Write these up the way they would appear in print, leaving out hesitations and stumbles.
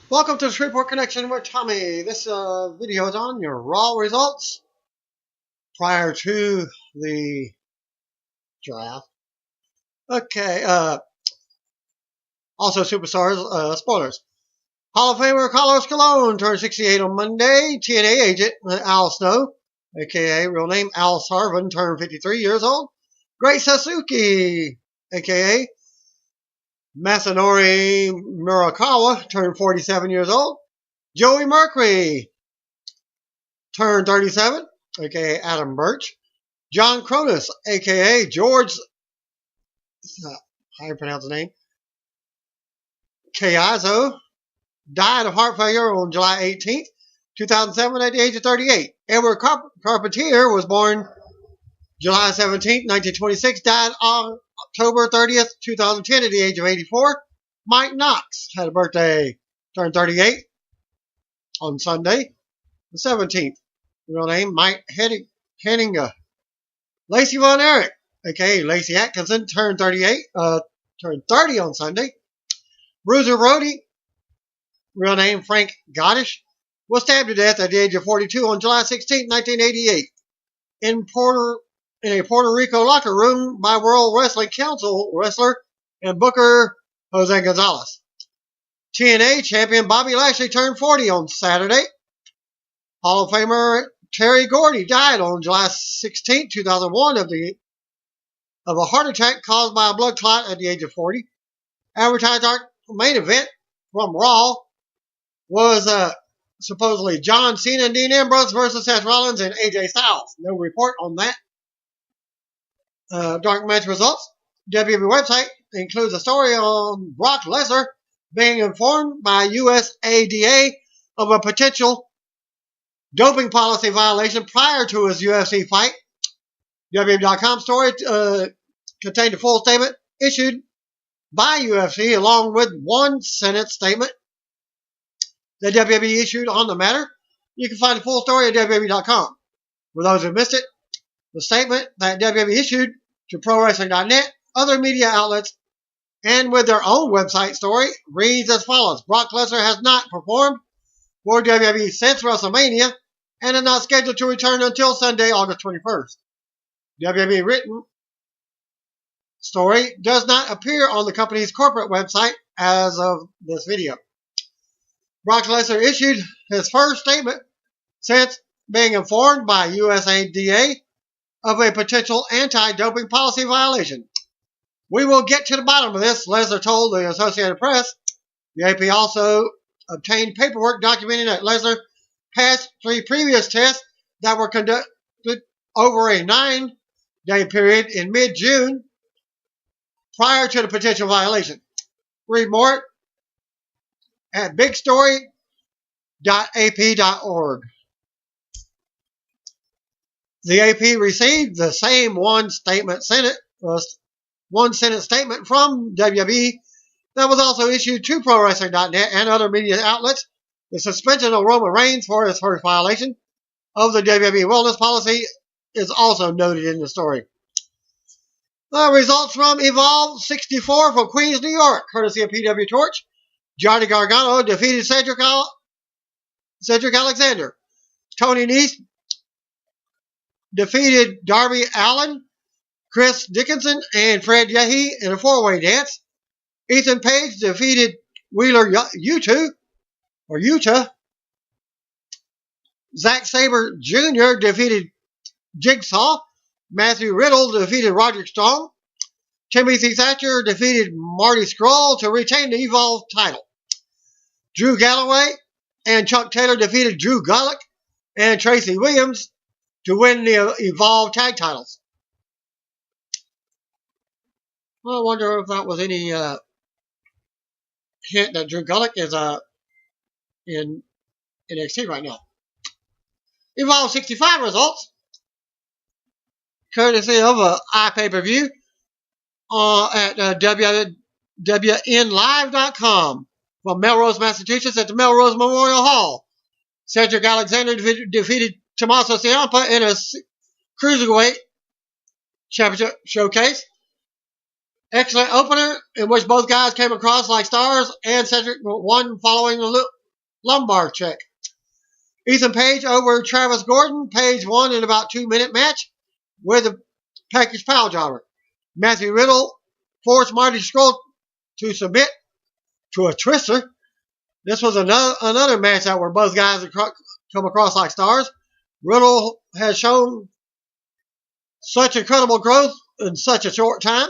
Welcome to the Shreveport Connection with Tommy. This video is on your Raw results prior to the draft. Okay, also Superstars, spoilers. Hall of Famer Carlos Colon turned 68 on Monday. TNA agent Al Snow, aka real name Al Sarvin, turned 53 years old. Great Sasuke, aka Masanori Murakawa, turned 47 years old. Joey Mercury turned 37, aka Adam Birch. John Cronus, aka George, how do you pronounce the name? Caiazzo, died of heart failure on July 18th, 2007 at the age of 38. Edward Carpentier was born July 17th, 1926, died on October 30th, 2010 at the age of 84. Mike Knox had a birthday, turned 38 on Sunday, the 17th. Real name, Mike Henninger. Lacey Von Erich, aka Lacey Atkinson, turned 30 on Sunday. Bruiser Brody, real name Frank Gottish, was stabbed to death at the age of 42 on July 16, 1988, in a Puerto Rico locker room by World Wrestling Council wrestler and booker Jose Gonzalez. TNA champion Bobby Lashley turned 40 on Saturday. Hall of Famer Terry Gordy died on July 16, 2001 of a heart attack caused by a blood clot at the age of 40. Advertised our main event from Raw was supposedly John Cena and Dean Ambrose versus Seth Rollins and AJ Styles. No report on that. Dark match results. WWE website includes a story on Brock Lesnar being informed by USADA of a potential doping policy violation prior to his UFC fight. WWE.com story contained a full statement issued by UFC along with one Senate statement that WWE issued on the matter. You can find the full story at WWE.com. For those who missed it, the statement that WWE issued to ProWrestling.net, other media outlets, and with their own website story reads as follows. Brock Lesnar has not performed for WWE since WrestleMania and is not scheduled to return until Sunday, August 21st. WWE written story does not appear on the company's corporate website as of this video. Brock Lesnar issued his first statement since being informed by USADA of a potential anti-doping policy violation. We will get to the bottom of this, Lesnar told the Associated Press. The AP also obtained paperwork documenting that Lesnar passed 3 previous tests that were conducted over a 9-day period in mid-June prior to the potential violation. Read more at bigstory.ap.org. The AP received the same one sentence statement from WWE that was also issued to ProWrestling.net and other media outlets. The suspension of Roman Reigns for his first violation of the WWE wellness policy is also noted in the story. The results from Evolve 64 from Queens, New York, courtesy of PW Torch. Johnny Gargano defeated Cedric Alexander. Tony Nese defeated Darby Allin, Chris Dickinson, and Fred Yehi in a 4-way dance. Ethan Page defeated Wheeler Yuta. Zack Sabre Jr. defeated Jigsaw. Matthew Riddle defeated Roderick Strong. Timothy Thatcher defeated Marty Scurll to retain the Evolve title. Drew Galloway and Chuck Taylor defeated Drew Gulak and Tracy Williams to win the Evolve tag titles. Well, I wonder if that was any hint that Drew Gulak is in NXT right now. Evolve 65 results, courtesy of iPay-per-view at WNLive.com from Melrose, Massachusetts at the Melrose Memorial Hall. Cedric Alexander defeated Tommaso Ciampa in a Cruiserweight Championship showcase. Excellent opener in which both guys came across like stars, and Cedric won following lumbar check. Ethan Page over Travis Gordon. Page won in about 2-minute match with a package pile driver. Matthew Riddle forced Marty Scurll to submit to a twister. This was another match that where both guys come across like stars. Riddle has shown such incredible growth in such a short time,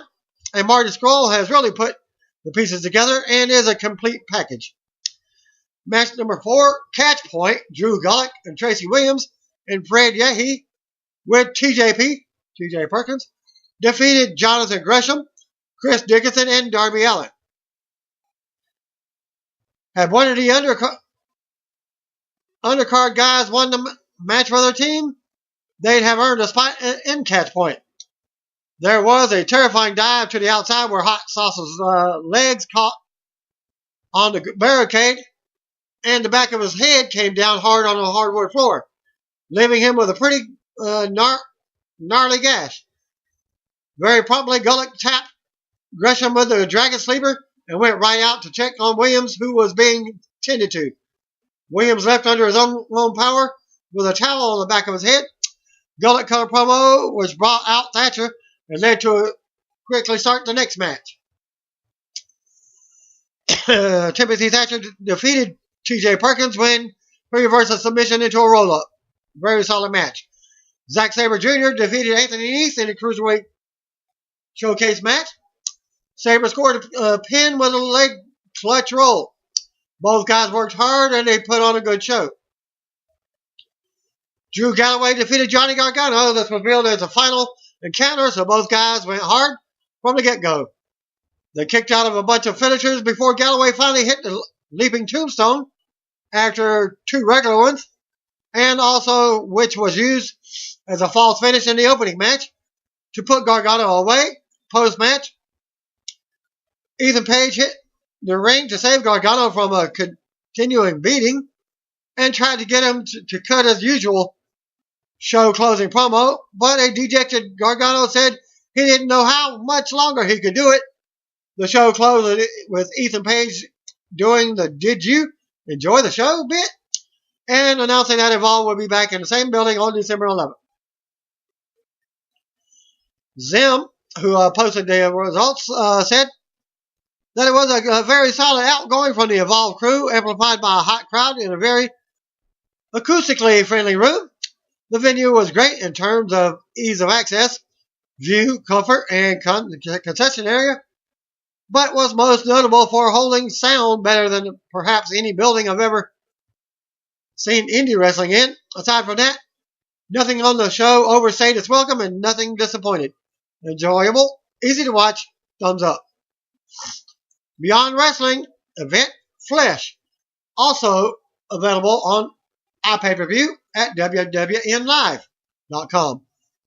and Marty Scurll has really put the pieces together and is a complete package. Match number 4, Catch Point, Drew Gulak and Tracy Williams and Fred Yehi with TJ Perkins, defeated Jonathan Gresham, Chris Dickinson, and Darby Allin. Had one of the undercard guys won the match for their team, they'd have earned a spot in Catch Point. There was a terrifying dive to the outside where Hot Sauce's legs caught on the barricade, and the back of his head came down hard on the hardwood floor, leaving him with a pretty gnarly gash. Very promptly, Gulak tapped Gresham with the Dragon Sleeper and went right out to check on Williams, who was being tended to. Williams left under his own power with a towel on the back of his head. Gulak cut a promo, which brought out Thatcher and led to a quickly start the next match. Timothy Thatcher defeated TJ Perkins when he reversed a submission into a roll-up. Very solid match. Zack Sabre Jr. defeated Anthony Nese in a Cruiserweight Showcase match. Sabre scored a pin with a leg clutch roll. Both guys worked hard and they put on a good show. Drew Galloway defeated Johnny Gargano. This was billed as a final encounter, so both guys went hard from the get-go. They kicked out of a bunch of finishers before Galloway finally hit the leaping tombstone after 2 regular ones, and also which was used as a false finish in the opening match to put Gargano away. Post-match, Ethan Page hit the ring to save Gargano from a continuing beating and tried to get him to cut his usual show closing promo, but a dejected Gargano said he didn't know how much longer he could do it. The show closed with Ethan Page doing the "Did you enjoy the show?" bit and announcing that Evolve will be back in the same building on December 11th. Zim, who posted the results, said that it was a very solid outgoing from the Evolve crew, amplified by a hot crowd in a very acoustically friendly room. The venue was great in terms of ease of access, view, comfort, and concession area, but was most notable for holding sound better than perhaps any building I've ever seen indie wrestling in. Aside from that, nothing on the show overstayed its welcome and nothing disappointed. Enjoyable, easy to watch, thumbs up. Beyond Wrestling event Flesh, also available on iPay-per-view at wwnlive.com.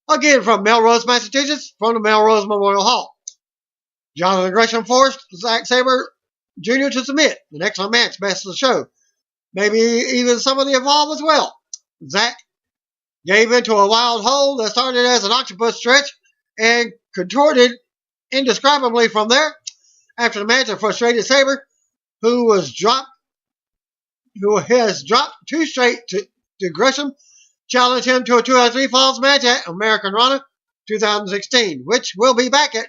Again, from Melrose, Massachusetts, from the Melrose Memorial Hall. Jonathan Gresham forced Zack Sabre Jr. to submit. An excellent match, best of the show. Maybe even some of the Evolve as well. Zack gave into a wild hold that started as an octopus stretch and contorted indescribably from there. After the match, a frustrated Sabre, who has dropped 2 straight to Gresham, challenged him to a 2-out-of-3 falls match at American Rana 2016, which will be back at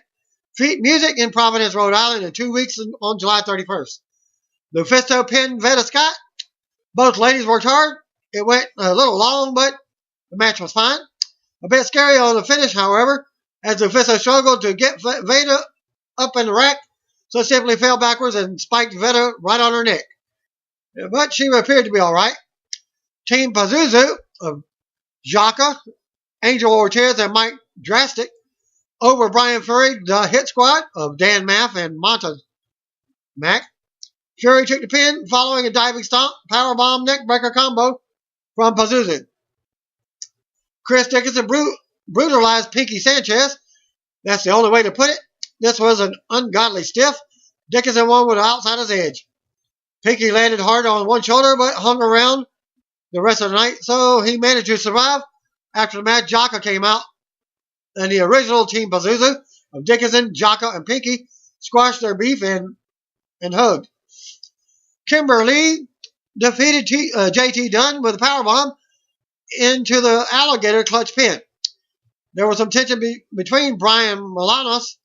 Feet Music in Providence, Rhode Island in 2 weeks on July 31st. Lufisto pinned Veda Scott. Both ladies worked hard. It went a little long, but the match was fine. A bit scary on the finish, however, as Lufisto struggled to get Veda up in the rack, so simply fell backwards and spiked Veda right on her neck. But she appeared to be alright. Team Pazuzu of Jaka, Angel Ortiz, and Mike Drastic over Brian Fury, the Hit Squad of Dan Maff and Monta Mac. Fury took the pin following a diving stomp, powerbomb neckbreaker combo from Pazuzu. Chris Dickinson brutalized Pinky Sanchez. That's the only way to put it. This was an ungodly stiff. Dickinson won with an outsider's edge. Pinky landed hard on one shoulder, but hung around the rest of the night, so he managed to survive. After the match, Jaka came out, and the original Team Pazuzu of Dickinson, Jaka, and Pinky squashed their beef and hugged. Kimber Lee defeated JT Dunn with a powerbomb into the alligator clutch pin. There was some tension between Brian Milanos,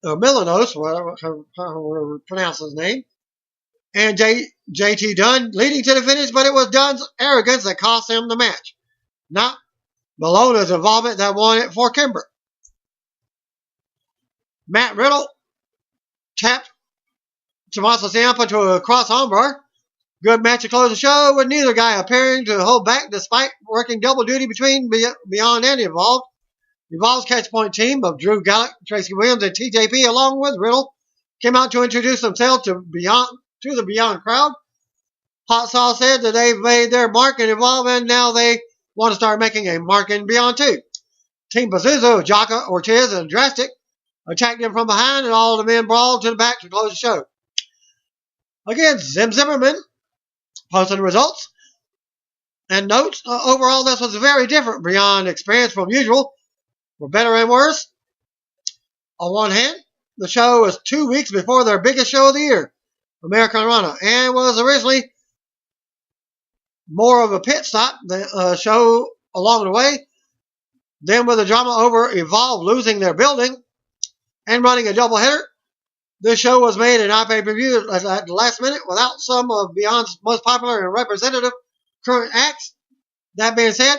whatever how pronounce his name, and JT Dunn leading to the finish, but it was Dunn's arrogance that cost him the match, not Milanos' involvement that won it for Kimber. Matt Riddle tapped Tommaso Ciampa to a cross armbar. Good match to close the show, with neither guy appearing to hold back despite working double duty between Beyond and Evolve. Evolve's catch point team of Drew Gallagher, Tracy Williams, and TJP, along with Riddle, came out to introduce themselves to the Beyond crowd. Hot Sauce said that they've made their mark in Evolve, and now they want to start making a mark in Beyond too. Team Pazuzu, Jaka, Ortiz, and Drastic attacked them from behind, and all the men brawled to the back to close the show. Again, Zim Zimmerman posting results and notes. Overall, this was very different Beyond experience from usual, for better and worse. On one hand, the show was 2 weeks before their biggest show of the year, American Rana, and was originally more of a pit stop show along the way. Then with the drama over Evolve losing their building and running a doubleheader, this show was made an pay-per-view at the last minute without some of Beyond's most popular and representative current acts. That being said,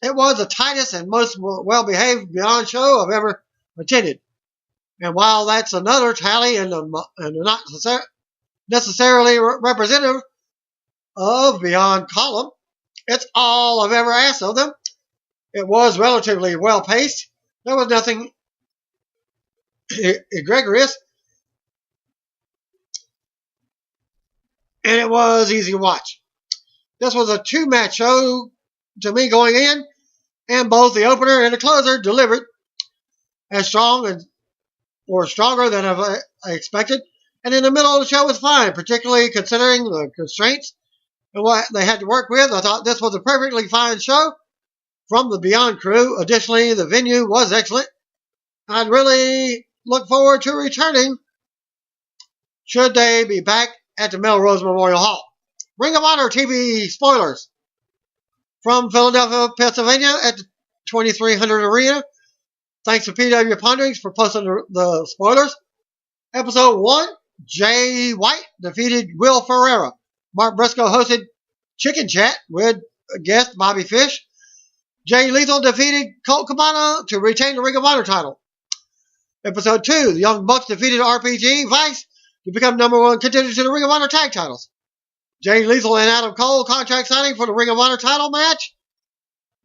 it was the tightest and most well-behaved Beyond show I've ever attended. And while that's another tally and not necessarily representative of Beyond column, it's all I've ever asked of them. It was relatively well-paced. There was nothing egregious, and it was easy to watch. This was a 2-match show to me going in, and both the opener and the closer delivered as strong or stronger than I expected. And in the middle of the show was fine, particularly considering the constraints and what they had to work with. I thought this was a perfectly fine show from the Beyond crew. Additionally, the venue was excellent. I'd really look forward to returning should they be back at the Melrose Memorial Hall. Ring of Honor TV spoilers from Philadelphia, Pennsylvania at the 2300 Arena. Thanks to PW Ponderings for posting the spoilers. Episode 1, Jay White defeated Will Ferreira. Mark Briscoe hosted Chicken Chat with guest Bobby Fish. Jay Lethal defeated Colt Cabana to retain the Ring of Honor title. Episode 2, the Young Bucks defeated RPG Vice to become #1 contender to the Ring of Honor tag titles. Jay Lethal and Adam Cole contract signing for the Ring of Honor title match.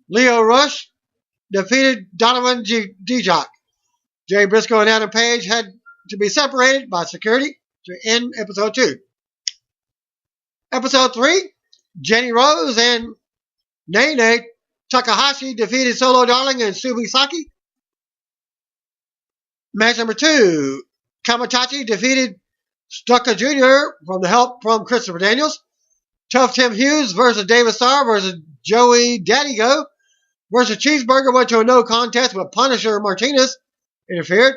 Leo Rush defeated Donovan Dijak. Jay Briscoe and Adam Page had to be separated by security to end episode 2. Episode 3, Jenny Rose and Nene Takahashi defeated Solo Darling and Subi Saki. Match number 2, Kamatachi defeated Stuka Jr. from the help from Christopher Daniels. Tough Tim Hughes versus David Starr versus Joey Daddy Go versus Cheeseburger went to a no contest, but Punisher Martinez interfered.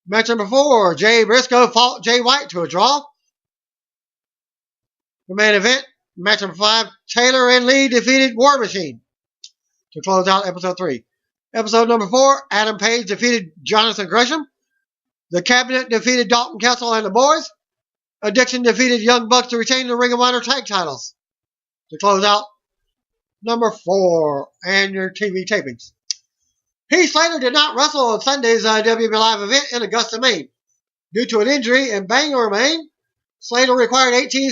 Match number 4, Jay Briscoe fought Jay White to a draw. The main event, match number 5, Taylor and Lee defeated War Machine to close out episode 3. Episode number 4, Adam Page defeated Jonathan Gresham. The Cabinet defeated Dalton Castle and the Boys. Addiction defeated Young Bucks to retain the Ring of Honor tag titles to close out number 4 and your TV tapings. Heath Slater did not wrestle on Sunday's WWE Live event in Augusta, Maine. Due to an injury in Bangor, Maine, Slater required 18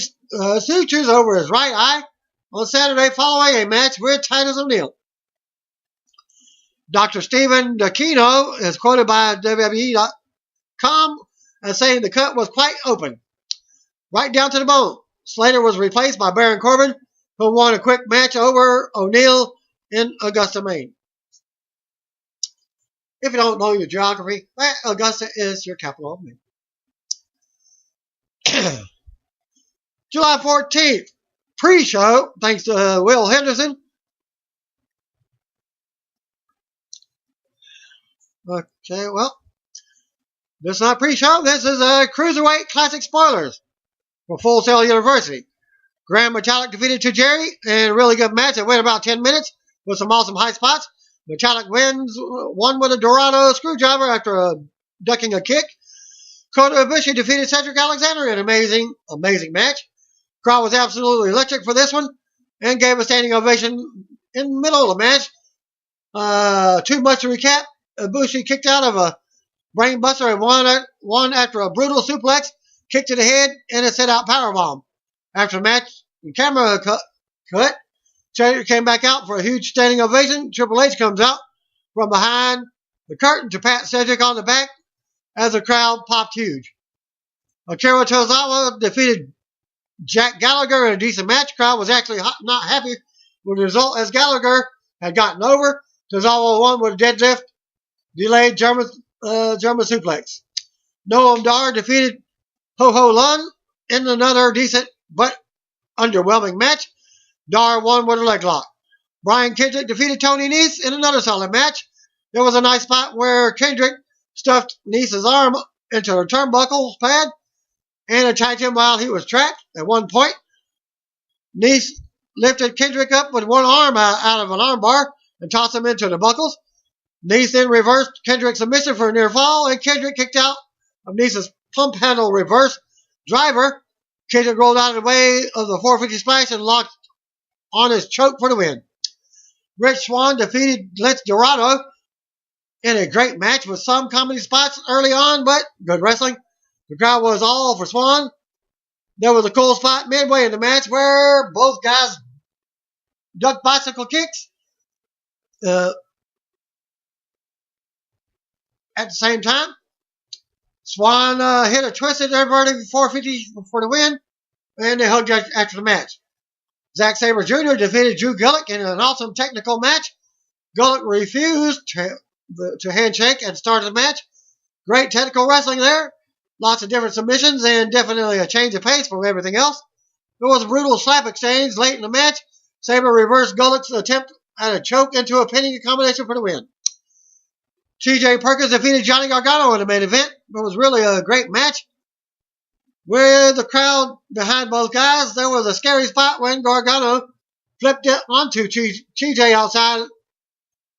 sutures over his right eye on Saturday following a match with Titus O'Neil. Dr. Stephen D'Aquino is quoted by WWE.com as saying the cut was quite open, right down to the bone. Slater was replaced by Baron Corbin, who won a quick match over O'Neil in Augusta, Maine. If you don't know your geography, Augusta is your capital of Maine. July 14th, pre-show, thanks to Will Henderson. Okay, well, this is not pre-show. This is Cruiserweight Classic Spoilers. for Full Sail University. Grand Metallic defeated Tajiri in a really good match. It went about 10 minutes with some awesome high spots. Metallic won with a Dorado screwdriver after ducking a kick. Kota Ibushi defeated Cedric Alexander in an amazing match. Crowd was absolutely electric for this one and gave a standing ovation in the middle of the match. Too much to recap. Ibushi kicked out of a brainbuster and won after a brutal suplex, kick to the head, and a set-out powerbomb. After the match, the camera cut. Cedric came back out for a huge standing ovation. Triple H comes out from behind the curtain to pat Cedric on the back as the crowd popped huge. Akira Tozawa defeated Jack Gallagher in a decent match. Crowd was actually not happy with the result as Gallagher had gotten over. Tozawa won with a deadlift, delayed German suplex. Noam Dar defeated Ho Ho Lun in another decent but underwhelming match. Dar won with a leg lock. Brian Kendrick defeated Tony Nese in another solid match. There was a nice spot where Kendrick stuffed Nese's arm into a turnbuckle pad and attacked him while he was trapped. At one point, Nese lifted Kendrick up with one arm out of an armbar and tossed him into the buckles. Nese then reversed Kendrick's submission for a near fall, and Kendrick kicked out of Nese's pump handle reverse driver. Kendrick rolled out of the way of the 450 splash and locked on his choke for the win. Rich Swann defeated Lince Dorado in a great match with some comedy spots early on, but good wrestling. The crowd was all for Swann. There was a cool spot midway in the match where both guys ducked bicycle kicks at the same time. Swann hit a twisted inverted 450 for the win, and they hugged after the match. Zack Sabre Jr. defeated Drew Gulak in an awesome technical match. Gulak refused to handshake at the start of the match. Great technical wrestling there. Lots of different submissions and definitely a change of pace from everything else. There was a brutal slap exchange late in the match. Sabre reversed Gulak's attempt at a choke into a pinning combination for the win. TJ Perkins defeated Johnny Gargano in the main event. It was really a great match. With the crowd behind both guys, there was a scary spot when Gargano flipped it onto TJ outside,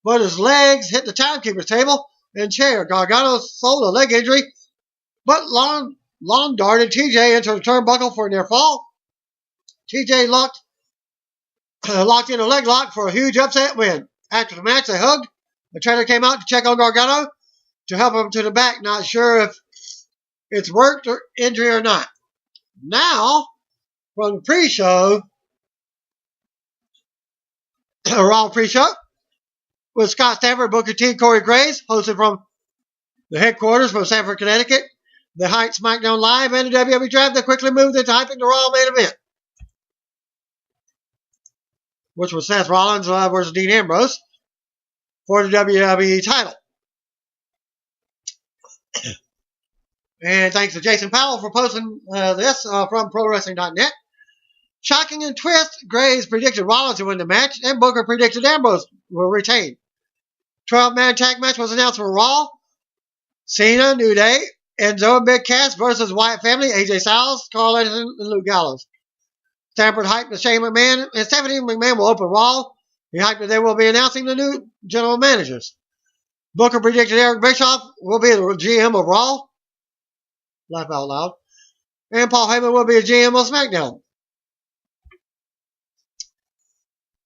but his legs hit the timekeeper's table and chair. Gargano sold a leg injury, but long darted TJ into the turnbuckle for a near fall. TJ locked in a leg lock for a huge upset win. After the match, they hugged. The trainer came out to check on Gargano to help him to the back. Not sure if it's worked or injury or not. Now, from the pre-show, Raw pre-show, with Scott Stanford, Booker T, Corey Graves, hosted from the headquarters from Sanford, Connecticut. They hyped SmackDown Live and the WWE Draft. They quickly moved into hyping the Raw main event, which was Seth Rollins versus Dean Ambrose for the WWE title. And thanks to Jason Powell for posting this from ProWrestling.net. Shocking and twist, Graves predicted Rollins to win the match, and Booker predicted Ambrose will retain. 12-man tag match was announced for Raw. Cena, New Day, Enzo and Big Cass versus Wyatt Family, AJ Styles, Carl Anderson, and Luke Gallows. Stanford hyped that Shane McMahon and Stephanie McMahon will open Raw. He hyped that they will be announcing the new general managers. Booker predicted Eric Bischoff will be the GM of Raw. Laugh out loud. And Paul Heyman will be a GM of SmackDown.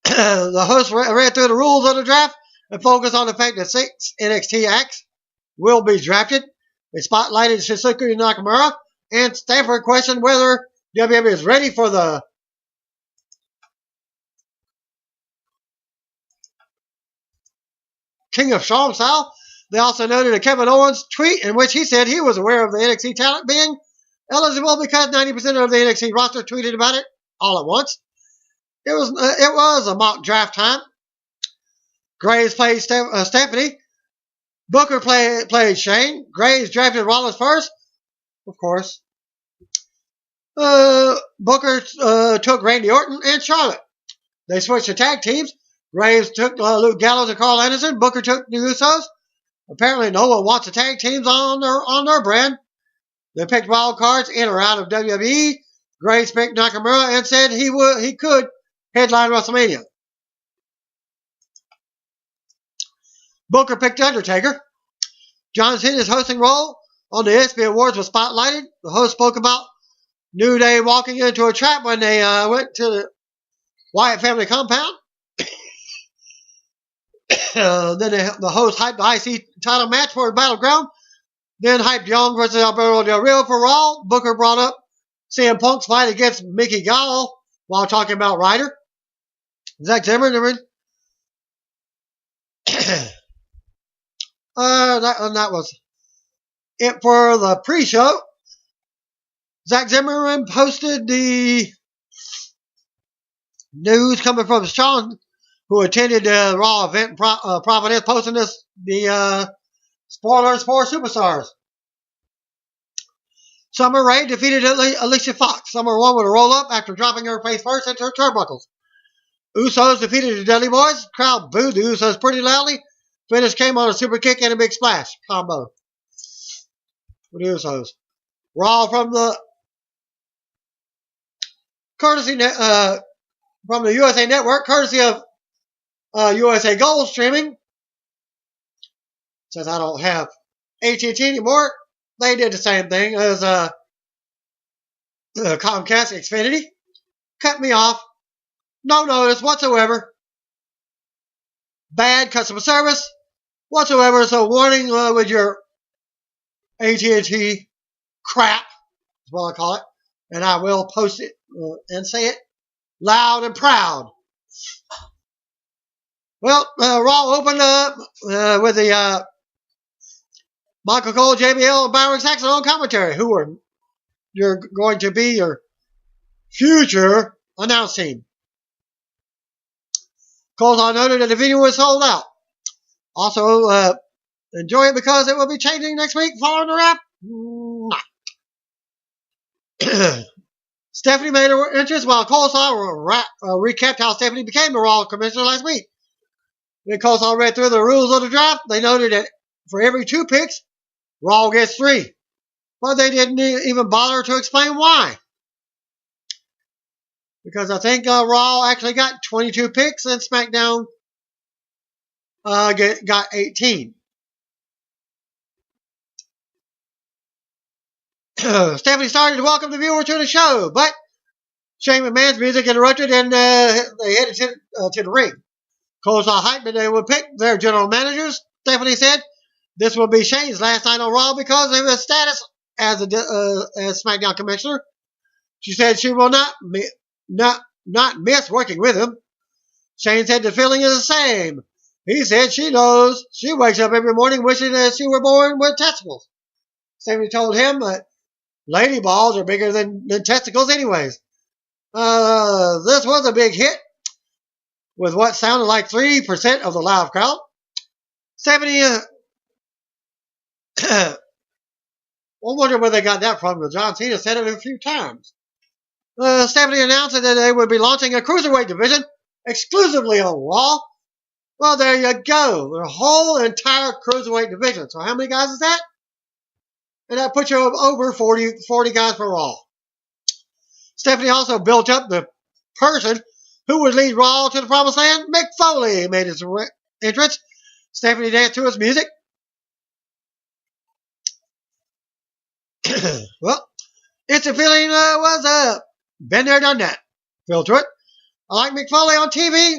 The host read through the rules of the draft and focused on the fact that 6 NXT acts will be drafted. They spotlighted Shinsuke Nakamura, and Stanford questioned whether WWE is ready for the King of Strong style. They also noted a Kevin Owens tweet in which he said he was aware of the NXT talent being eligible because 90% of the NXT roster tweeted about it all at once. It was a mock draft time. Graves played Stephanie. Booker played Shane. Graves drafted Rollins first, of course. Booker took Randy Orton and Charlotte. They switched to tag teams. Graves took Luke Gallows and Carl Anderson. Booker took the Usos. Apparently, no one wants the tag teams on their brand. They picked wild cards in or out of WWE. Grace picked Nakamura and said he could headline WrestleMania. Booker picked Undertaker. John Cena's hosting role on the ESPY Awards was spotlighted. The host spoke about New Day walking into a trap when they went to the Wyatt family compound. Then the host hyped the IC title match for the Battleground. Then hyped Young versus Alberto Del Rio for Raw. Booker brought up CM Punk's fight against Mickey Gall while talking about Ryder. Zack Zimmerman. That was it for the pre-show. Zack Zimmerman posted the news coming from Sean, who attended the Raw event in Providence, posting the spoilers for Superstars. Summer Rae defeated Alicia Fox. Summer won with a roll-up after dropping her face first into her turnbuckles. Usos defeated the Dudley Boys. Crowd booed the Usos pretty loudly. Finish came on a super kick and a big splash combo for the Usos. Raw from the USA Network, courtesy of USA Gold streaming. Since I don't have AT&T anymore, they did the same thing as Comcast Xfinity. Cut me off. No notice whatsoever. Bad customer service whatsoever. So warning with your AT&T crap is what I call it. And I will post it and say it loud and proud. Well, Raw opened up with the Michael Cole, JBL, and Byron Saxton on commentary, who are going to be your future announce team. Cole noted that the video was sold out. Also, enjoy it because it will be changing next week following the wrap. Stephanie made her entrance while Cole recapped how Stephanie became the Raw commissioner last week. When Cole read through the rules of the draft, they noted that for every 2 picks, Raw gets 3. But they didn't even bother to explain why. Because I think Raw actually got 22 picks and SmackDown got 18. Stephanie started to welcome the viewer to the show, but Shane McMahon's music interrupted and they headed to the ring. Cole saw hype that they would pick their general managers. Stephanie said this will be Shane's last night on Raw because of his status as SmackDown commissioner. She said she will not miss working with him. Shane said the feeling is the same. He said she knows she wakes up every morning wishing that she were born with testicles. Stephanie told him that lady balls are bigger than testicles anyways. This was a big hit with what sounded like 3% of the live crowd. Stephanie, I wonder where they got that from, because John Cena said it a few times. Stephanie announced that they would be launching a cruiserweight division exclusively on Raw. Well, there you go. The whole entire cruiserweight division. So how many guys is that? And that puts you over 40 guys for Raw. Stephanie also built up the person who would lead Raw to the promised land. Mick Foley made his entrance. Stephanie danced to his music. Well, it's a feeling was been there, done that. Feel to it. I like Mick Foley on TV,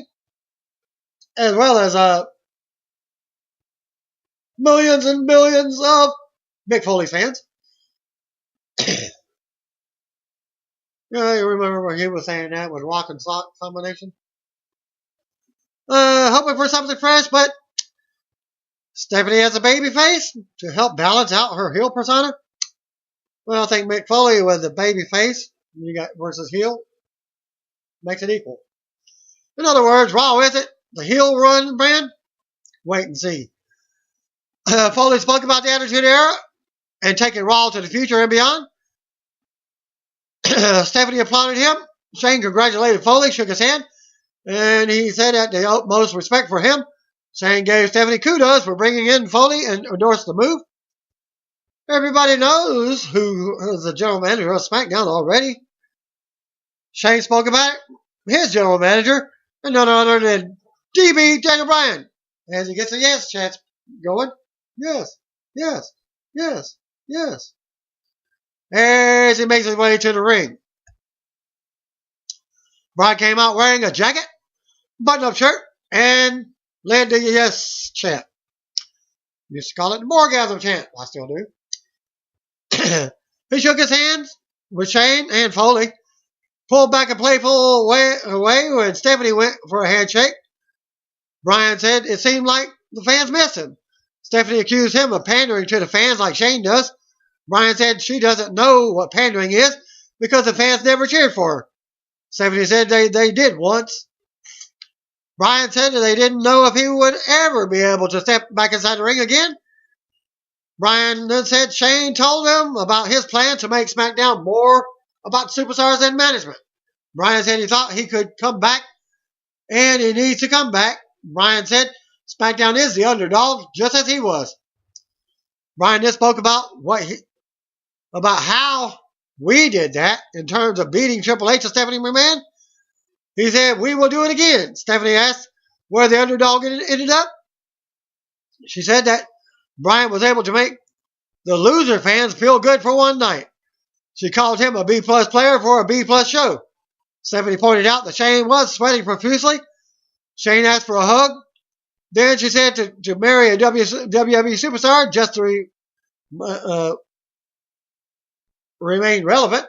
as well as millions and millions of Mick Foley fans. You remember when he was saying that with rock and sock combination? Hoping for something fresh, but Stephanie has a baby face to help balance out her heel persona. Well, I think Mick Foley with the baby face you got versus heel makes it equal. In other words, Raw is it the heel run brand? Wait and see. Foley spoke about the Attitude Era and taking Raw to the future and beyond. Stephanie applauded him. Shane congratulated Foley, shook his hand, and he said that the utmost respect for him. Shane gave Stephanie kudos for bringing in Foley and endorsed the move. Everybody knows who is the general manager of SmackDown already. Shane spoke about it, his general manager, and none other than DB Daniel Bryan, as he gets a yes chance going. Yes, yes, yes, yes. As he makes his way to the ring. Bryan came out wearing a jacket, button-up shirt, and led the yes chant. Used to call it the Morgasm chant. I still do. He shook his hands with Shane and Foley, pulled back a playful away when Stephanie went for a handshake. Bryan said it seemed like the fans missed him. Stephanie accused him of pandering to the fans like Shane does. Bryan said she doesn't know what pandering is because the fans never cheered for her. Stephanie said they did once. Bryan said that they didn't know if he would ever be able to step back inside the ring again. Bryan then said Shane told him about his plan to make SmackDown more about superstars and management. Bryan said he thought he could come back, and he needs to come back. Bryan said SmackDown is the underdog, just as he was. Bryan then spoke about about how we did that in terms of beating Triple H and Stephanie McMahon. He said, we will do it again. Stephanie asked where the underdog ended up. She said that Bryan was able to make the loser fans feel good for one night. She called him a B-plus player for a B-plus show. Stephanie pointed out that Shane was sweating profusely. Shane asked for a hug. Then she said to marry a WWE superstar just to remain relevant.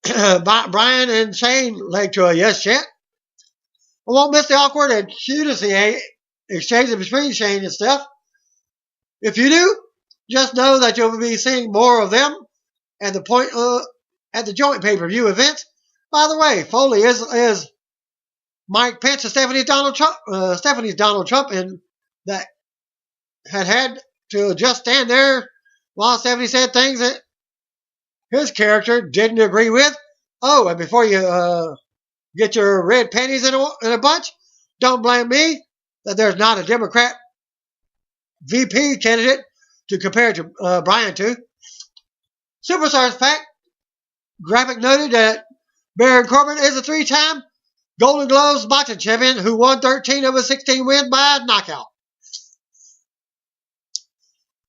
Bryan and Shane led to a yes chant. I won't miss the awkward and cutesy exchanges between Shane and Steph. If you do, just know that you'll be seeing more of them at the joint pay-per-view event. By the way, Foley is Mike Pence and Stephanie's Donald Trump, and that had to just stand there while Stephanie said things that his character didn't agree with. Oh, and before you get your red panties in a bunch, don't blame me that there's not a Democrat VP candidate to compare to Bryan to. Superstars Pack graphic noted that Baron Corbin is a 3-time Golden Gloves boxing champion who won 13 of his 16 wins by knockout.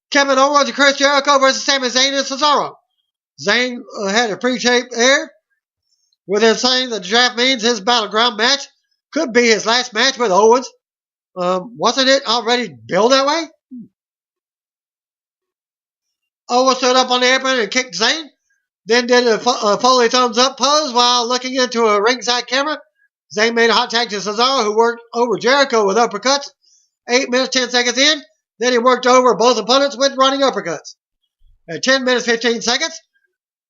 Kevin Owens and Chris Jericho versus Sami Zayn and Cesaro. Zayn had a pre-tape air with him saying that the draft means his battleground match could be his last match with Owens. Wasn't it already billed that way? Owens stood up on the apron and kicked Zayn, then did a Foley thumbs up pose while looking into a ringside camera. Zayn made a hot tag to Cesaro, who worked over Jericho with uppercuts. 8 minutes, 10 seconds in, then he worked over both opponents with running uppercuts. At 10 minutes, 15 seconds,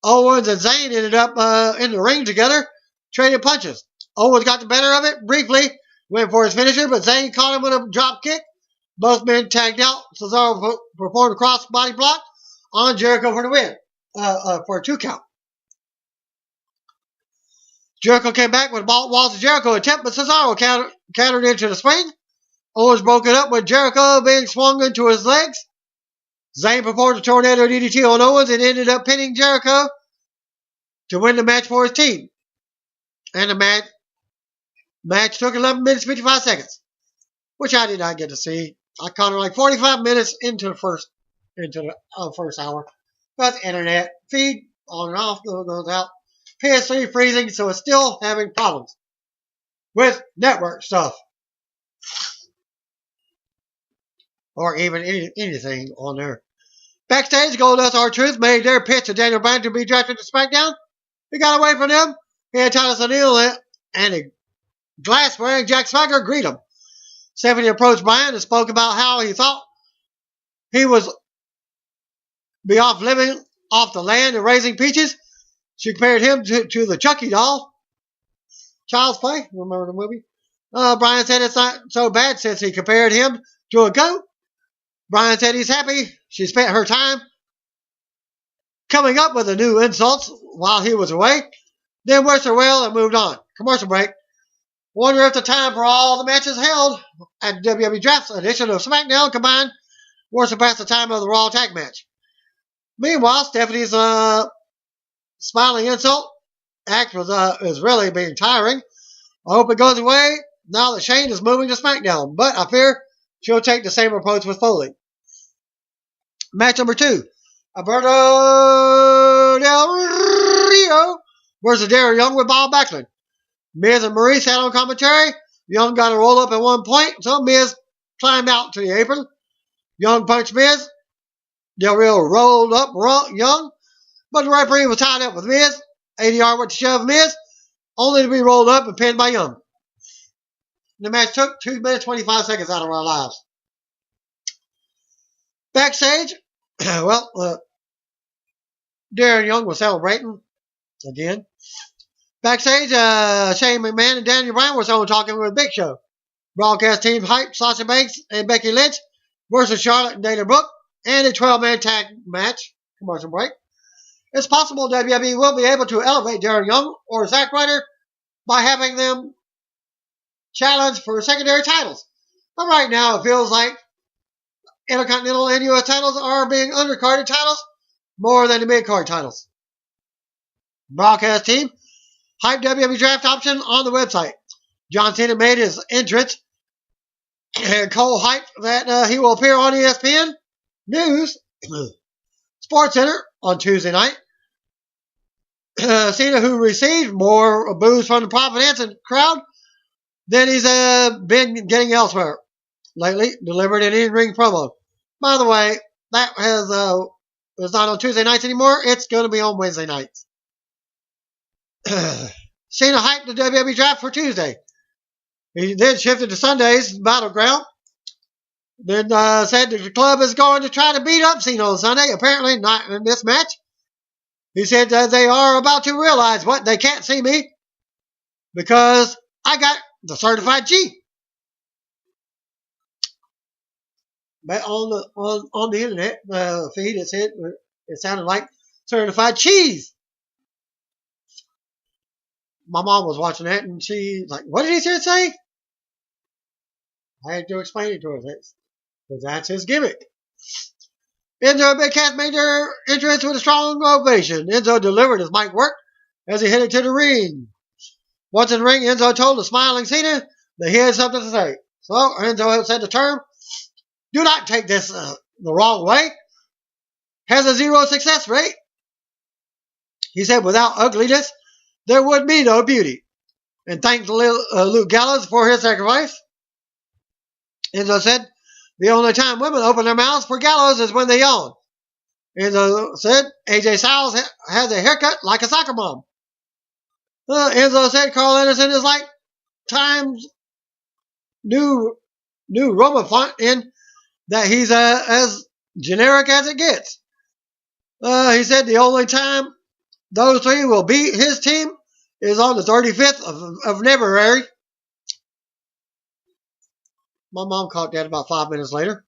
Owens and Zayn ended up in the ring together, trading punches. Owens got the better of it briefly, went for his finisher, but Zayn caught him with a drop kick. Both men tagged out. Cesaro performed a cross-body block on Jericho for the win, for a 2 count. Jericho came back with walls of Jericho attempt, but Cesaro countered into the swing. Owens broke it up with Jericho being swung into his legs. Zayn performed a tornado DDT on Owens and ended up pinning Jericho to win the match for his team. And the match took 11 minutes 55 seconds, which I did not get to see. I caught it like 45 minutes into the first hour. But the internet feed on and off goes out. PS3 freezing, so it's still having problems with network stuff. Or even anything on there. Backstage, Goldust R-Truth made their pitch to Daniel Bryan to be drafted to SmackDown. He got away from them. He had Titus O'Neil and a glass-wearing Jack Swagger greet him. Stephanie approached Bryan and spoke about how he thought he was be off living off the land and raising peaches. She compared him to the Chucky doll. Child's Play. Remember the movie? Bryan said it's not so bad since he compared him to a goat. Bryan said he's happy she spent her time coming up with the new insults while he was away. Then wished her well and moved on. Commercial break. Wonder if the time for all the matches held at the WWE Draft edition of SmackDown combined were surpassed the time of the Raw Tag match. Meanwhile, Stephanie's smiling insult act is really being tiring. I hope it goes away now that Shane is moving to SmackDown, but I fear she'll take the same approach with Foley. Match number 2. Alberto Del Rio versus Darren Young with Bob Backlund. Miz and Maurice sat on commentary. Young got a roll up at one point, so Miz climbed out to the apron. Young punched Miz. Del Rio rolled up Young, but the referee was tied up with Miz. ADR went to shove Miz, only to be rolled up and pinned by Young. The match took 2 minutes 25 seconds out of our lives. Backstage, Darren Young was celebrating again. Backstage, Shane McMahon and Daniel Bryan were talking with Big Show. Broadcast team hyped Sasha Banks and Becky Lynch versus Charlotte and Dana Brooke and a 12-man tag match. Commercial break. It's possible WWE will be able to elevate Darren Young or Zack Ryder by having them challenge for secondary titles. But right now, it feels like Intercontinental and US titles are being undercarded titles more than the mid-card titles. Broadcast team hyped WWE draft option on the website. John Cena made his entrance, and Cole hyped that he will appear on ESPN News Sports Center on Tuesday night. Cena, who received more boos from the Profit Hansen crowd than he's been getting elsewhere lately, delivered an in-ring promo. By the way, that is not on Tuesday nights anymore. It's going to be on Wednesday nights. Cena hyped the WWE draft for Tuesday. He then shifted to Sunday's Battleground. Then said that the club is going to try to beat up Cena on Sunday. Apparently not in this match. He said that they are about to realize what they can't see me because I got the certified G. But on the internet feed, it sounded like certified cheese. My mom was watching that and she like, what did he say? I had to explain it to her. Because that's his gimmick. Enzo and Big Cass made their entrance with a strong ovation. Enzo delivered his mic work as he headed to the ring. Once in the ring, Enzo told the smiling Cena that he had something to say. So Enzo said the term, do not take this the wrong way, has a 0 success rate. He said without ugliness, there would be no beauty. And thanked Luke Gallows for his sacrifice. Enzo said, the only time women open their mouths for Gallows is when they yawn. Enzo said, AJ Styles has a haircut like a soccer mom. Enzo said Carl Anderson is like Times new Roman font in that he's as generic as it gets. He said the only time those three will beat his team is on the 35th of February. My mom caught that about 5 minutes later.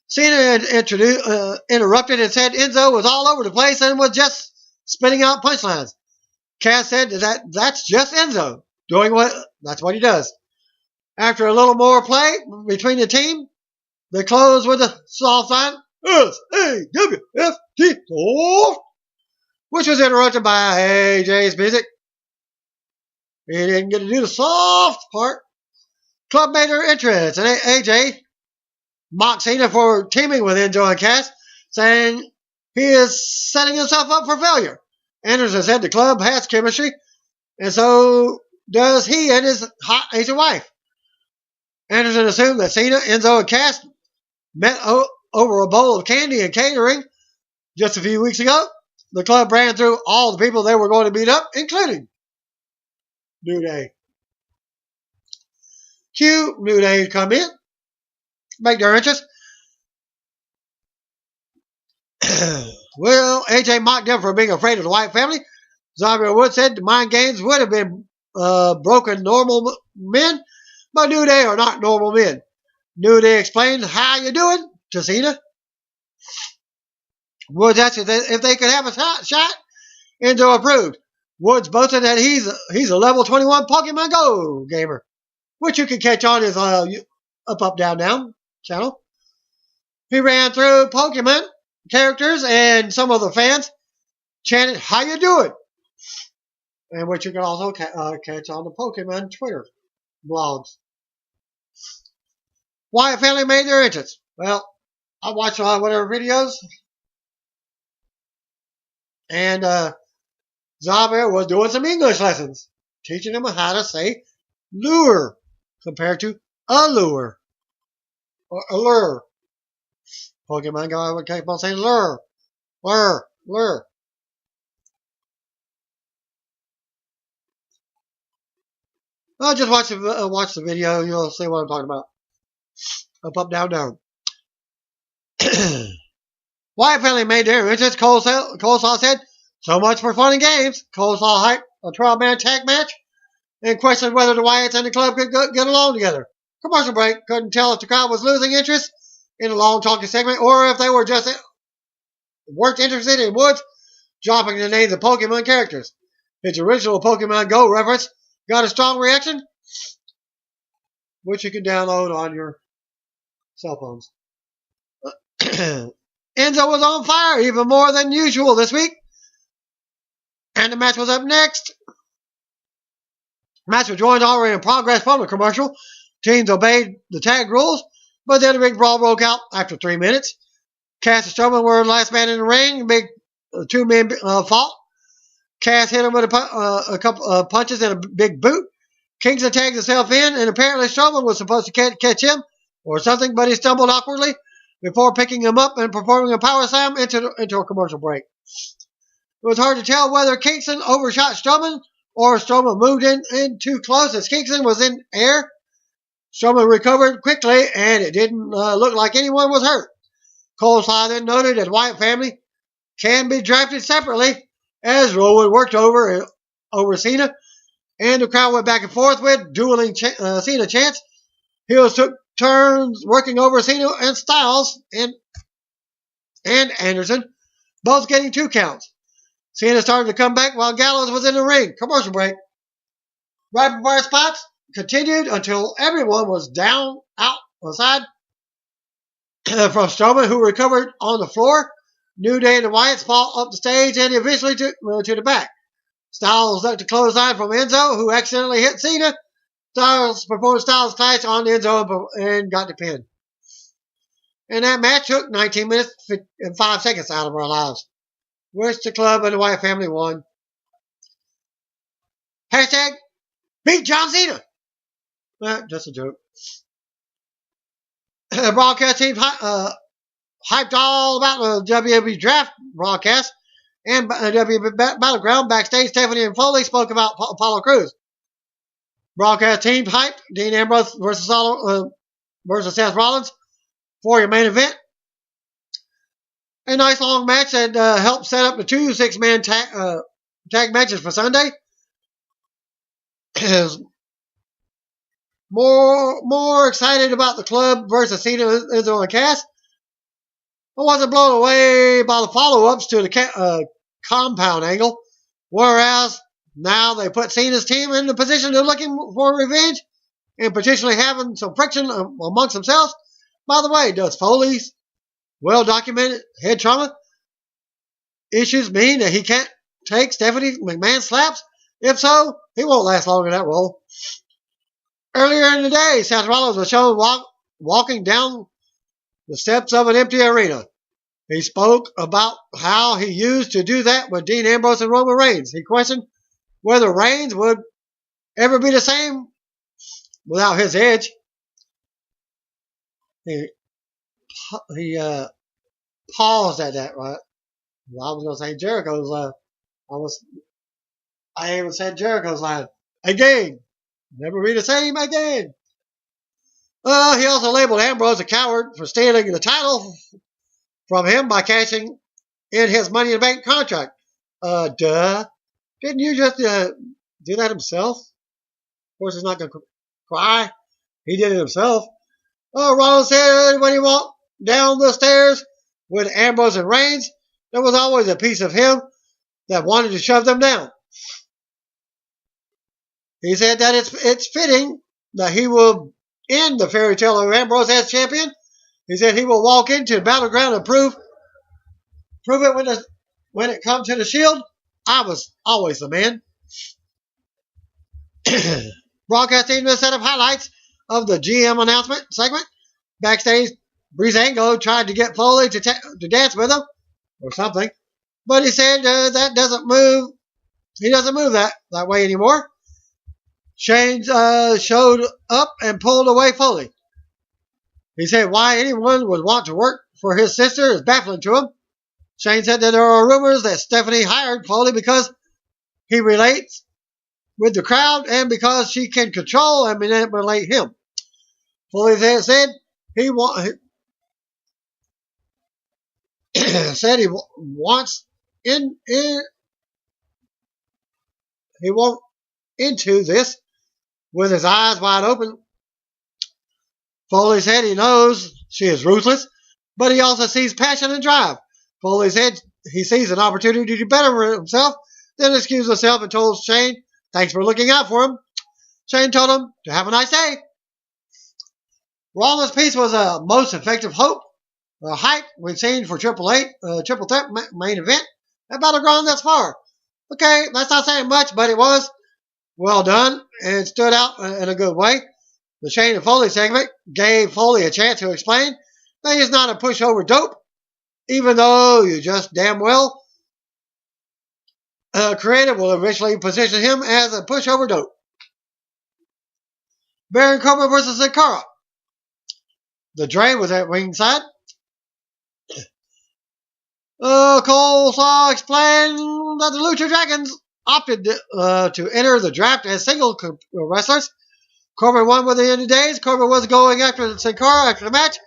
Cena interrupted and said Enzo was all over the place and was just spitting out punchlines. Cass said that's just Enzo doing that's what he does. After a little more play between the team, they closed with a soft sign, S-A-W-F-T, soft, which was interrupted by AJ's music. He didn't get to do the soft part. Club made their entrance, and AJ mocked Cena for teaming with Enzo and Cass, saying he is setting himself up for failure. Anderson said the club has chemistry, and so does he and his hot Asian wife. Anderson assumed that Cena, Enzo, and Cass met over a bowl of candy and catering just a few weeks ago. The club ran through all the people they were going to beat up, including New Day. Cue New Day come in, make their entrance. Well, AJ mocked them for being afraid of the White family. Xavier Woods said the mind games would have been broken normal men, but New Day are not normal men. New Day explained how you doing to Cena. Woods asked if they could have a shot. Enzo approved. Woods boasted that he's a level 21 Pokemon Go gamer, which you can catch on his up, down, down channel. He ran through Pokemon characters and some of the fans chanted, "How you doing?" And which you can also catch on the Pokemon Twitter blogs. Wyatt family made their entrance. Well, I watched a lot of whatever videos, and Zabir was doing some English lessons, teaching them how to say lure compared to allure or allure. Pokemon guy would keep on saying lure, lure, lure. Well, just watch the video. You'll see what I'm talking about. Up, up, down, down. Wyatt family made their entrance. Coleslaw said, "So much for fun and games." Coleslaw hyped a 12-man tag match and questioned whether the Wyatts and the club could get along together. Commercial break. Couldn't tell if the crowd was losing interest in a long talking segment or if they weren't interested in Woods dropping the names of Pokemon characters. His original Pokemon Go reference got a strong reaction, which you can download on your cell phones. Enzo was on fire even more than usual this week, and the match was up next. Match was joined already in progress from the commercial. Teams obeyed the tag rules, but then a big brawl broke out after 3 minutes. Cass and Strowman were the last man in the ring. Big two-man fought. Cass hit him with a couple of punches and a big boot. Kingston tagged himself in, and apparently Strowman was supposed to catch him or something, but he stumbled awkwardly before picking him up and performing a power slam into a commercial break. It was hard to tell whether Kingston overshot Strowman or Strowman moved in too close as Kingston was in air. Strowman recovered quickly, and it didn't look like anyone was hurt. Coleslaw then noted that Wyatt family can be drafted separately as Rowan worked over Cena, and the crowd went back and forth with dueling Cena chants. Heels took turns working over Cena and Styles and Anderson, both getting 2 counts. Cena started to come back while Gallows was in the ring. Commercial break. Rapid fire spots continued until everyone was down, out, aside from Strowman, who recovered on the floor. New Day and the Wyatts fall up the stage and eventually to the back. Styles ducked a clothesline from Enzo, who accidentally hit Cena. Styles performed Styles Clash on Enzo and got the pin. And that match took 19 minutes and 5 seconds out of our lives. Which the club and the Wyatt family won. Hashtag beat John Cena. Just a joke. The broadcast team hyped all about the WWE draft broadcast and WWE Battleground. Backstage, Stephanie and Foley spoke about Apollo Crews. Broadcast team hyped Dean Ambrose versus Seth Rollins for your main event. A nice long match that helped set up the 2 6-man tag matches for Sunday. More excited about the club versus Cena Enzo and Cass. I wasn't blown away by the follow-ups to the compound angle, whereas now they put Cena's team in the position of looking for revenge and potentially having some friction amongst themselves. By the way, does Foley's well-documented head trauma issues mean that he can't take Stephanie McMahon slaps? If so, he won't last long in that role. Earlier in the day, Seth Rollins was shown walking down the steps of an empty arena. He spoke about how he used to do that with Dean Ambrose and Roman Reigns. He questioned whether Reigns would ever be the same without his edge. He paused at that, right? I was going to say Jericho's I even said Jericho's line. Again. Never be the same again. He also labeled Ambrose a coward for stealing the title from him by cashing in his Money in the Bank contract. Duh. Didn't you just do that himself? Of course, he's not going to cry. He did it himself. Rollins said when he walked down the stairs with Ambrose and Reigns, there was always a piece of him that wanted to shove them down. He said that it's fitting that he will end the fairy tale of Ambrose as champion. He said he will walk into the battleground and prove it when it comes to the Shield, I was always the man. Broadcast team to set up highlights of the GM announcement segment. Backstage, Breezango tried to get Foley to dance with him or something, but he said that doesn't move. He doesn't move that way anymore. Shane showed up and pulled away Foley. He said why anyone would want to work for his sister is baffling to him. Shane said that there are rumors that Stephanie hired Foley because he relates with the crowd and because she can control and manipulate him. Foley said he wants into this with his eyes wide open. Foley said he knows she is ruthless, but he also sees passion and drive. Foley said he sees an opportunity to better himself, then excused himself and told Shane thanks for looking out for him. Shane told him to have a nice day. Rollins' piece was a most effective hype we've seen for Triple Threat main event at Battleground thus far. Okay, that's not saying much, but it was well done and stood out in a good way. The Shane and Foley segment gave Foley a chance to explain that he's not a pushover dope, even though you just damn well creative will eventually position him as a pushover dope. Baron Corbin versus Sin Cara. The Dre was at ringside. Coleslaw explained that the Lucha Dragons opted to enter the draft as single wrestlers. Corbin won with the end of days. Corbin was going after Sin Cara after the match.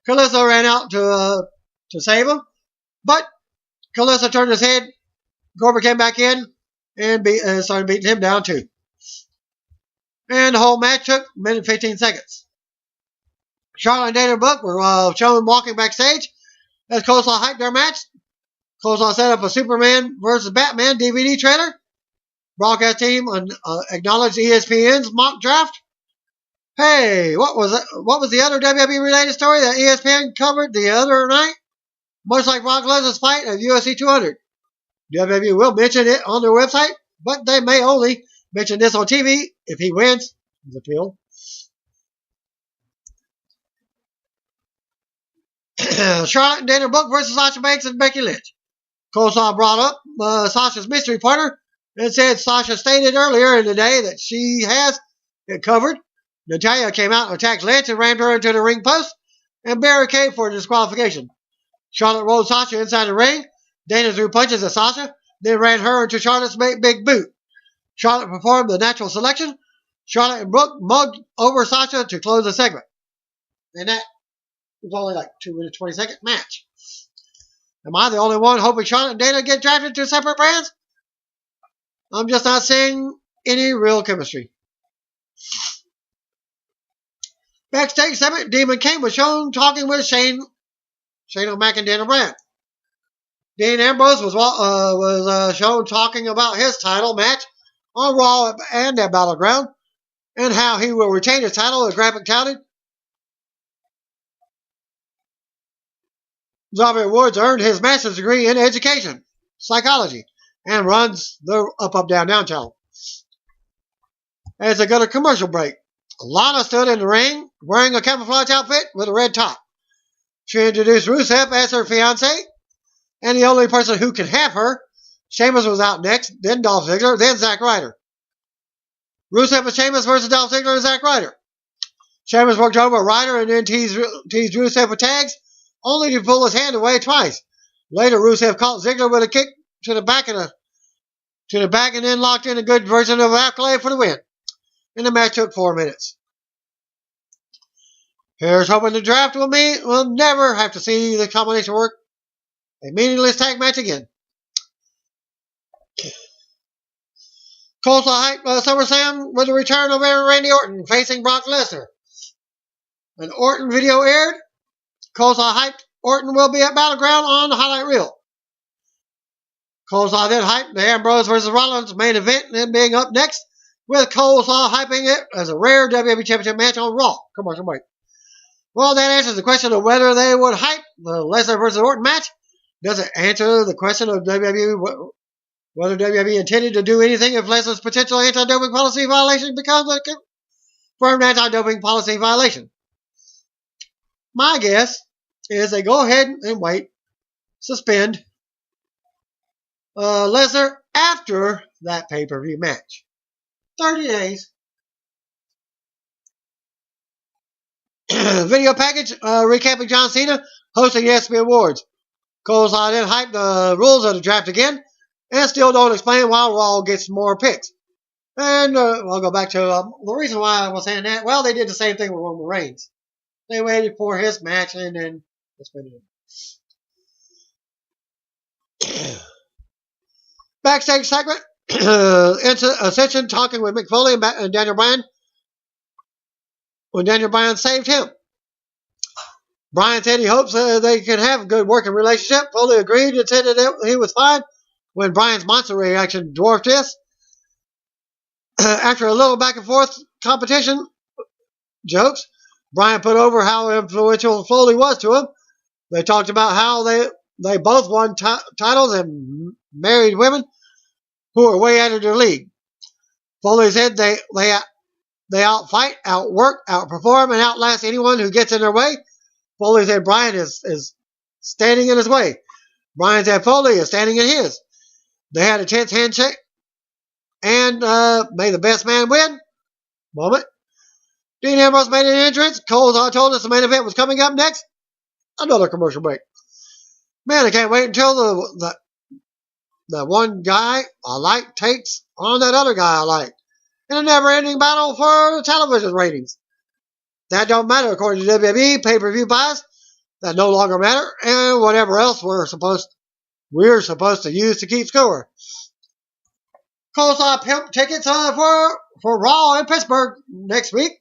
Callisto ran out to save him, but Callisto turned his head. Corbin came back in and started beating him down too. And the whole match took a minute and 15 seconds. Charlotte and Dana Brooke were shown walking backstage as Coleslaw hyped their match. Coleslaw set up a Superman vs. Batman DVD trailer. Broadcast team acknowledged ESPN's mock draft. Hey, what was the other WWE related story that ESPN covered the other night? Much like Brock Lesnar's fight at UFC 200. WWE will mention it on their website, but they may only mention this on TV if he wins the appeal. Charlotte and Dana Brooke versus Sasha Banks and Becky Lynch. Coleslaw brought up Sasha's mystery partner and said Sasha stated earlier in the day that she has it covered. Natalya came out and attacked Lynch and rammed her into the ring post and barricaded for disqualification. Charlotte rolled Sasha inside the ring. Dana threw punches at Sasha, then ran her into Charlotte's big boot. Charlotte performed the natural selection. Charlotte and Brooke mugged over Sasha to close the segment. And that was only like 2 minute 20-second match. Am I the only one hoping Charlotte and Dana get drafted to separate brands? I'm just not seeing any real chemistry. Backstage segment, Demon King was shown talking with Shane O'Mac and Daniel Bryan. Dean Ambrose was shown talking about his title match on Raw and at Battleground, and how he will retain his title as graphic touted. Xavier Woods earned his master's degree in education, psychology, and runs the Up, Up, Down, Down channel. As they go to commercial break, Lana stood in the ring wearing a camouflage outfit with a red top. She introduced Rusev as her fiance, and the only person who could have her. Sheamus was out next, then Dolph Ziggler, then Zack Ryder. Rusev and Sheamus versus Dolph Ziggler and Zack Ryder. Sheamus worked over Ryder and then teased Rusev with tags, only to pull his hand away twice. Later, Rusev caught Ziggler with a kick to the back and then locked in a good version of Accolade for the win. And the match took 4 minutes. Here's hoping the draft will never have to see the combination work a meaningless tag match again. Coleslaw hype SummerSlam with the return of Randy Orton facing Brock Lesnar. An Orton video aired. Coleslaw hyped Orton will be at Battleground on the highlight reel. Coleslaw then hyped the Ambrose vs. Rollins main event and then being up next, with Coleslaw hyping it as a rare WWE Championship match on Raw. Commercial break. Well, that answers the question of whether they would hype the Lesnar vs. Orton match. Does it answer the question of WWE whether WWE intended to do anything if Lesnar's potential anti-doping policy violation becomes a confirmed anti-doping policy violation? My guess is they go ahead and wait, suspend Lesnar after that pay-per-view match. 30 days. Video package recapping John Cena hosting the ESPN Awards. Cole's then hyped the rules of the draft again and still don't explain why Raw gets more picks. And I'll go back to the reason why I was saying that. Well, they did the same thing with Roman Reigns. They waited for his match and then suspended him. Backstage segment. Ascension talking with Mick Foley and Daniel Bryan when Daniel Bryan saved him. Bryan said he hopes they can have a good working relationship. Foley agreed and said that he was fine when Bryan's monster reaction dwarfed this. After a little back and forth competition jokes, Bryan put over how influential Foley was to him. They talked about how they both won titles and married women who are way out of their league. Foley said they outfight, outwork, outperform, and outlast anyone who gets in their way. Foley said Bryan is standing in his way. Bryan said Foley is standing in his. They had a tense handshake and may the best man win moment. Dean Ambrose made an entrance. Cole told us the main event was coming up next. Another commercial break. Man, I can't wait until the one guy I like takes on that other guy I like. In a never-ending battle for television ratings. That don't matter according to WWE pay-per-view buys. That no longer matter, and whatever else we're supposed to use to keep score. Cole saw pimp tickets for Raw in Pittsburgh next week.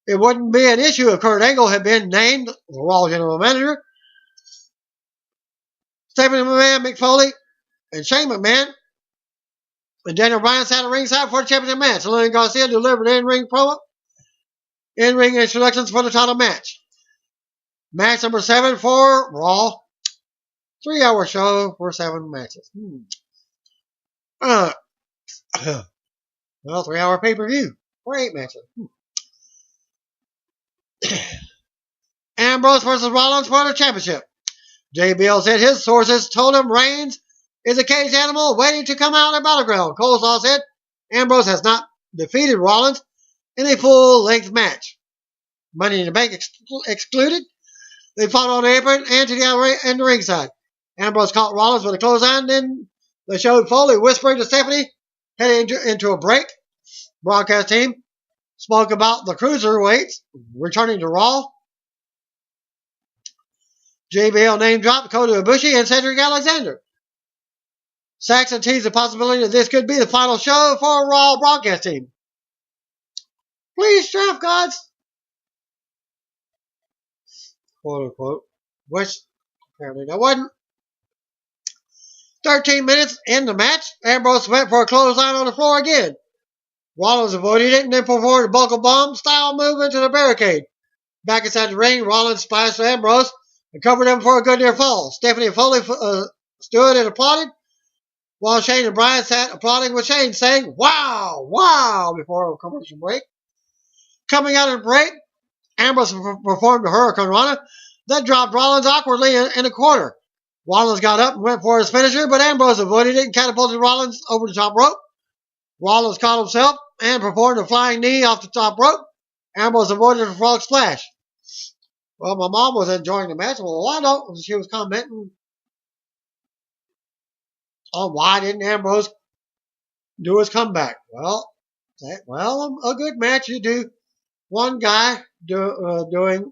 It wouldn't be an issue if Kurt Angle had been named the Raw general manager. Stephanie McMahon, Mick Foley, and Shane McMahon and Daniel Bryan sat at ringside for the championship match. Lillian Garcia delivered in-ring instructions for the title match. Match number 7 for Raw. 3-hour show for 7 matches. Well, 3-hour pay-per-view for 8 matches. Ambrose versus Rollins for the championship. JBL said his sources told him Reigns is a caged animal waiting to come out in the battleground. Coleslaw said Ambrose has not defeated Rollins in a full-length match. Money in the Bank excluded. They fought on the apron and to the ringside. Ambrose caught Rollins with a clothesline. Then they showed Foley whispering to Stephanie heading into a break. Broadcast team spoke about the cruiserweights returning to Raw. JBL name dropped Kota Ibushi and Cedric Alexander. Saxon teased the possibility that this could be the final show for a Raw broadcast team. Please, draft gods. Quote unquote. Which apparently that wasn't. 13 minutes in the match, Ambrose went for a clothesline on the floor again. Rollins avoided it and then performed a buckle bomb style move into the barricade. Back inside the ring, Rollins splashed Ambrose and covered him for a good near fall. Stephanie and Foley stood and applauded, while Shane and Bryan sat applauding with Shane, saying, "Wow, wow," before a commercial break. Coming out of the break, Ambrose performed a Hurricane Rana that dropped Rollins awkwardly in the corner. Rollins got up and went for his finisher, but Ambrose avoided it and catapulted Rollins over the top rope. Rollins caught himself and performed a flying knee off the top rope. Ambrose avoided a frog splash. Well, my mom was enjoying the match. Well, why don't she was commenting on why didn't Ambrose do his comeback? Well, a good match you do. One guy doing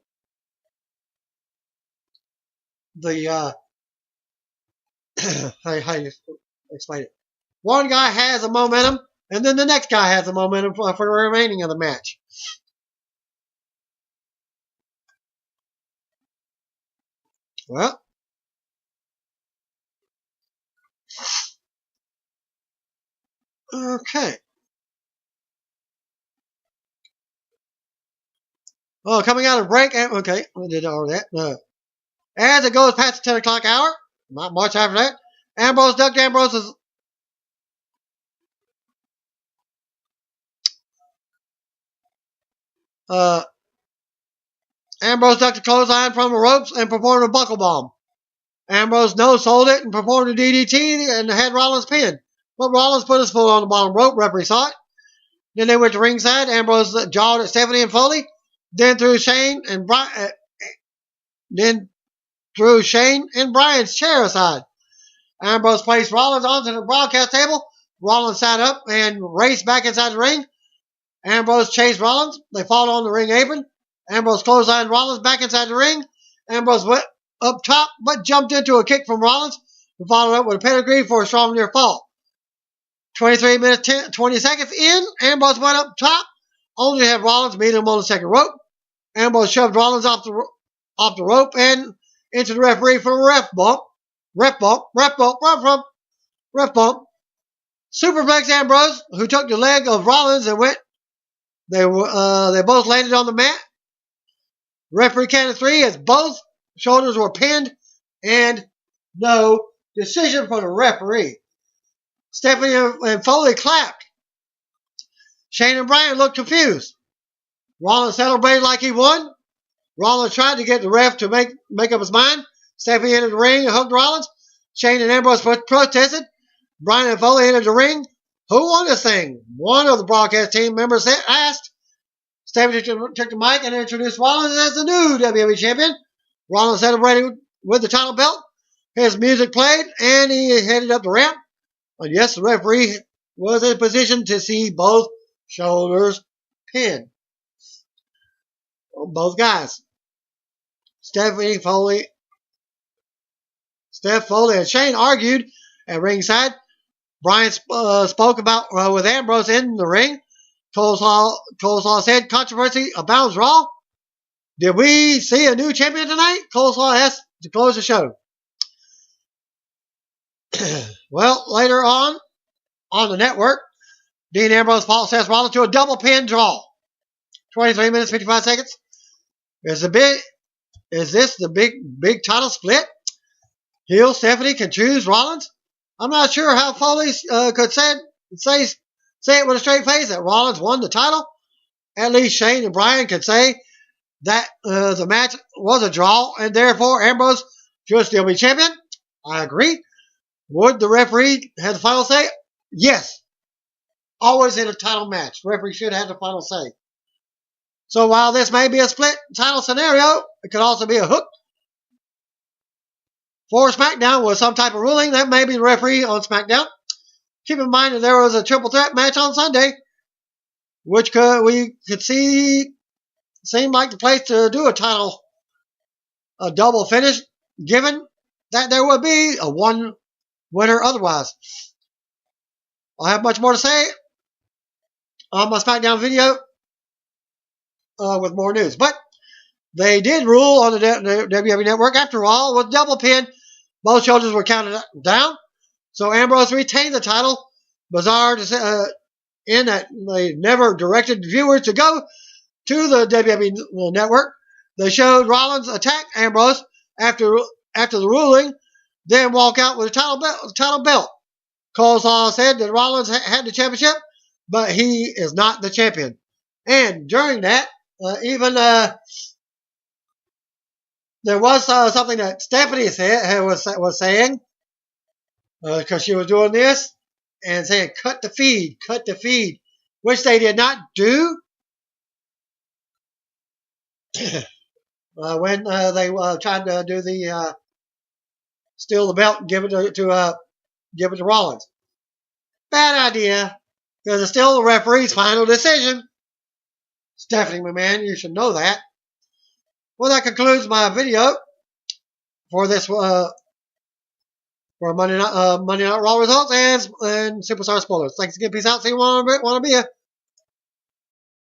the how you explain it? One guy has the momentum, and then the next guy has the momentum for the remaining of the match. Well, okay. Well, coming out of break, okay, we did all that. As it goes past the 10 o'clock hour, not much after that, Ambrose ducked Ambrose's Ambrose ducked a clothesline from the ropes and performed a buckle bomb. Ambrose no-sold it and performed a DDT and had Rollins pinned. But Rollins put his foot on the bottom rope. Referee saw it. Then they went to ringside. Ambrose jawed at Stephanie and Foley. Then threw Shane and Brian's chair aside. Ambrose placed Rollins onto the broadcast table. Rollins sat up and raced back inside the ring. Ambrose chased Rollins. They fought on the ring apron. Ambrose clotheslined Rollins back inside the ring. Ambrose went up top, but jumped into a kick from Rollins and followed up with a pedigree for a strong near fall. 23 minutes, 20 seconds in, Ambrose went up top, only to have Rollins meet him on the second rope. Ambrose shoved Rollins off the rope and into the referee for a ref bump. Superplex Ambrose, who took the leg of Rollins and went. They both landed on the mat. Referee counted 3 as both shoulders were pinned, and no decision for the referee. Stephanie and Foley clapped. Shane and Brian looked confused. Rollins celebrated like he won. Rollins tried to get the ref to make up his mind. Stephanie entered the ring and hugged Rollins. Shane and Ambrose protested. Brian and Foley entered the ring. Who won this thing? One of the broadcast team members asked. Stephanie took the mic and introduced Rollins as the new WWE champion. Rollins celebrated with the title belt. His music played, and he headed up the ramp. And yes, the referee was in position to see both shoulders pinned. Both guys. Steph Foley and Shane argued at ringside. Brian spoke about with Ambrose in the ring. Coleslaw said, controversy abounds Raw. Did we see a new champion tonight? Coleslaw asked to close the show. Well, later on the network, Dean Ambrose fought Seth Rollins to a double pin draw. 23 minutes, 55 seconds. Is this the big title split? Heel Stephanie can choose Rollins? I'm not sure how Foley could say it with a straight face that Rollins won the title. At least Shane and Brian could say that the match was a draw and therefore Ambrose should still be champion. I agree. Would the referee have the final say? Yes. Always in a title match, the referee should have the final say. So while this may be a split title scenario, it could also be a hook for SmackDown with some type of ruling. That may be the referee on SmackDown. Keep in mind that there was a triple threat match on Sunday, which we could see seemed like the place to do a double finish, given that there would be a one winner otherwise. I'll have much more to say on my SmackDown video with more news. But they did rule on the WWE Network, after all, with double pin. Both shoulders were counted down. So Ambrose retained the title. Bizarre to say, in that they never directed viewers to go to the WWE Network. They showed Rollins attack Ambrose after the ruling, then walk out with a title belt. Coleslaw said that Rollins had the championship, but he is not the champion. And during that, there was something that Stephanie was saying, because she was doing this and saying, cut the feed, which they did not do when they tried to do the steal the belt and give it to Rollins. Bad idea, because it's still the referee's final decision. Stephanie McMahon, you should know that. Well, that concludes my video for this for Monday Night Raw results and Superstar spoilers. Thanks again. Peace out. See you. Want to be a